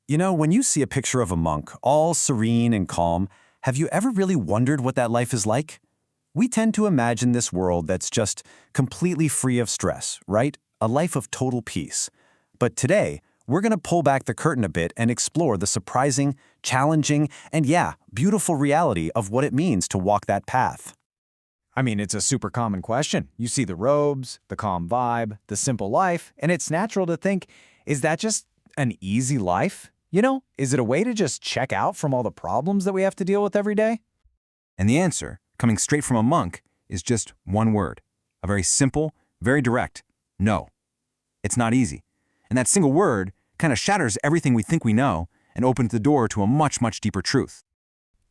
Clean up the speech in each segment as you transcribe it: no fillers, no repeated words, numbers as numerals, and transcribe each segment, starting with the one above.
You know, when you see a picture of a monk, all serene and calm, have you ever really wondered what that life is like? We tend to imagine this world that's just completely free of stress, right? A life of total peace. But today, we're going to pull back the curtain a bit and explore the surprising, challenging, and yeah, beautiful reality of what it means to walk that path. I mean, it's a super common question. You see the robes, the calm vibe, the simple life, and it's natural to think, is that just an easy life? Is it a way to just check out from all the problems that we have to deal with every day? And the answer, coming straight from a monk, is just one word. A very simple, very direct, no. It's not easy. And that single word kind of shatters everything we think we know and opens the door to a much, much deeper truth.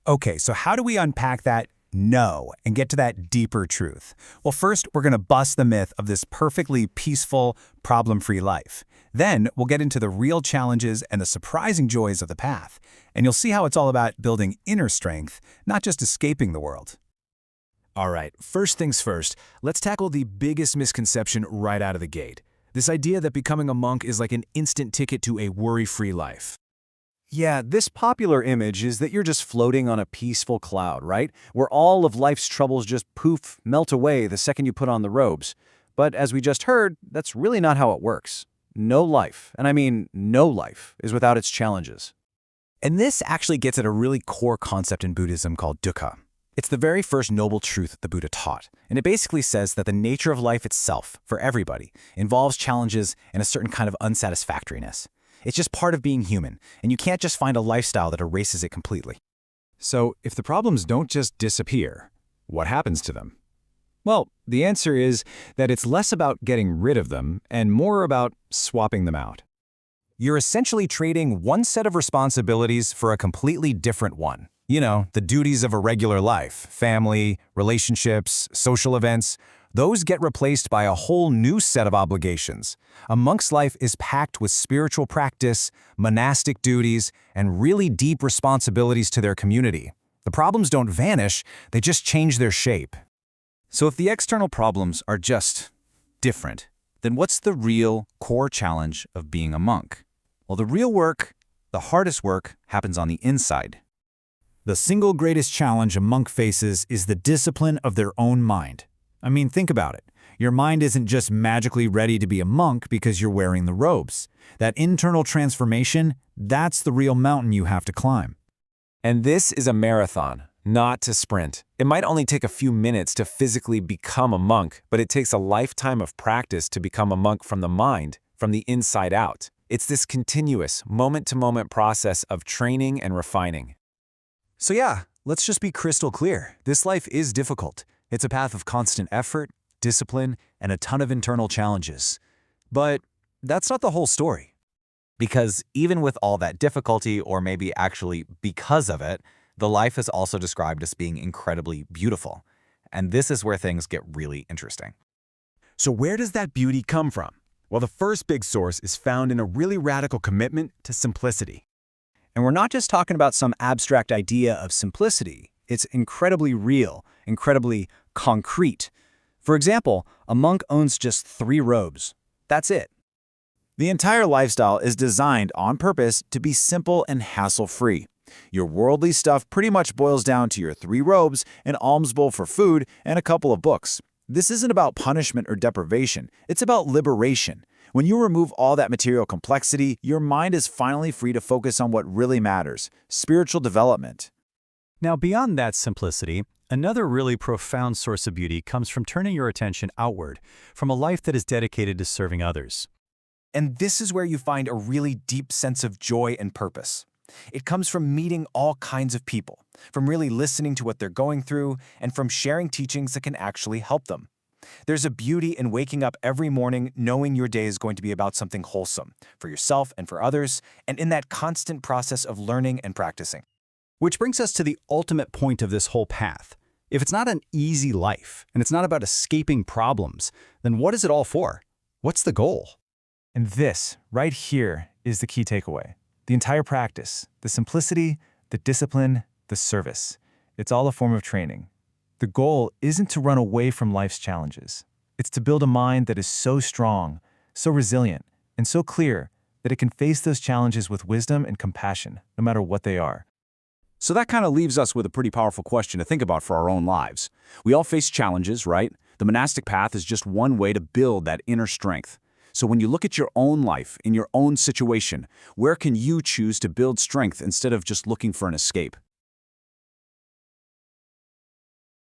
Okay, so how do we unpack that no and get to that deeper truth? Well, first, we're going to bust the myth of this perfectly peaceful, problem-free life. Then, we'll get into the real challenges and the surprising joys of the path. And you'll see how it's all about building inner strength, not just escaping the world. All right, first things first, let's tackle the biggest misconception right out of the gate. This idea that becoming a monk is like an instant ticket to a worry-free life. Yeah, this popular image is that you're just floating on a peaceful cloud, right? Where all of life's troubles just poof, melt away the second you put on the robes. But as we just heard, that's really not how it works. No life, and I mean no life, is without its challenges. And this actually gets at a really core concept in Buddhism called dukkha. It's the very first noble truth the Buddha taught, and it basically says that the nature of life itself, for everybody, involves challenges and a certain kind of unsatisfactoriness. It's just part of being human, and you can't just find a lifestyle that erases it completely. So, if the problems don't just disappear, what happens to them? Well, the answer is that it's less about getting rid of them and more about swapping them out. You're essentially trading one set of responsibilities for a completely different one. You know, the duties of a regular life, family, relationships, social events, those get replaced by a whole new set of obligations. A monk's life is packed with spiritual practice, monastic duties, and really deep responsibilities to their community. The problems don't vanish, they just change their shape. So if the external problems are just different, then what's the real core challenge of being a monk? Well, the real work, the hardest work, happens on the inside. The single greatest challenge a monk faces is the discipline of their own mind. I mean, think about it. Your mind isn't just magically ready to be a monk because you're wearing the robes. That internal transformation, that's the real mountain you have to climb. And this is a marathon, not a sprint. It might only take a few minutes to physically become a monk, but it takes a lifetime of practice to become a monk from the mind, from the inside out. It's this continuous, moment-to-moment process of training and refining. So yeah, let's just be crystal clear. This life is difficult. It's a path of constant effort, discipline, and a ton of internal challenges. But that's not the whole story. Because even with all that difficulty, or maybe actually because of it, the life is also described as being incredibly beautiful. And this is where things get really interesting. So where does that beauty come from? Well, the first big source is found in a really radical commitment to simplicity. And we're not just talking about some abstract idea of simplicity. It's incredibly real, incredibly concrete. For example, a monk owns just 3 robes. That's it. The entire lifestyle is designed on purpose to be simple and hassle-free. Your worldly stuff pretty much boils down to your 3 robes, an alms bowl for food, and a couple of books. This isn't about punishment or deprivation. It's about liberation. When you remove all that material complexity, your mind is finally free to focus on what really matters: spiritual development. Now, beyond that simplicity, another really profound source of beauty comes from turning your attention outward, from a life that is dedicated to serving others. And this is where you find a really deep sense of joy and purpose. It comes from meeting all kinds of people, from really listening to what they're going through, and from sharing teachings that can actually help them. There's a beauty in waking up every morning knowing your day is going to be about something wholesome, for yourself and for others, and in that constant process of learning and practicing. Which brings us to the ultimate point of this whole path. If it's not an easy life, and it's not about escaping problems, then what is it all for? What's the goal? And this, right here, is the key takeaway. The entire practice, the simplicity, the discipline, the service. It's all a form of training. The goal isn't to run away from life's challenges. It's to build a mind that is so strong, so resilient, and so clear that it can face those challenges with wisdom and compassion, no matter what they are. So that kind of leaves us with a pretty powerful question to think about for our own lives. We all face challenges, right? The monastic path is just one way to build that inner strength. So when you look at your own life, in your own situation, where can you choose to build strength instead of just looking for an escape?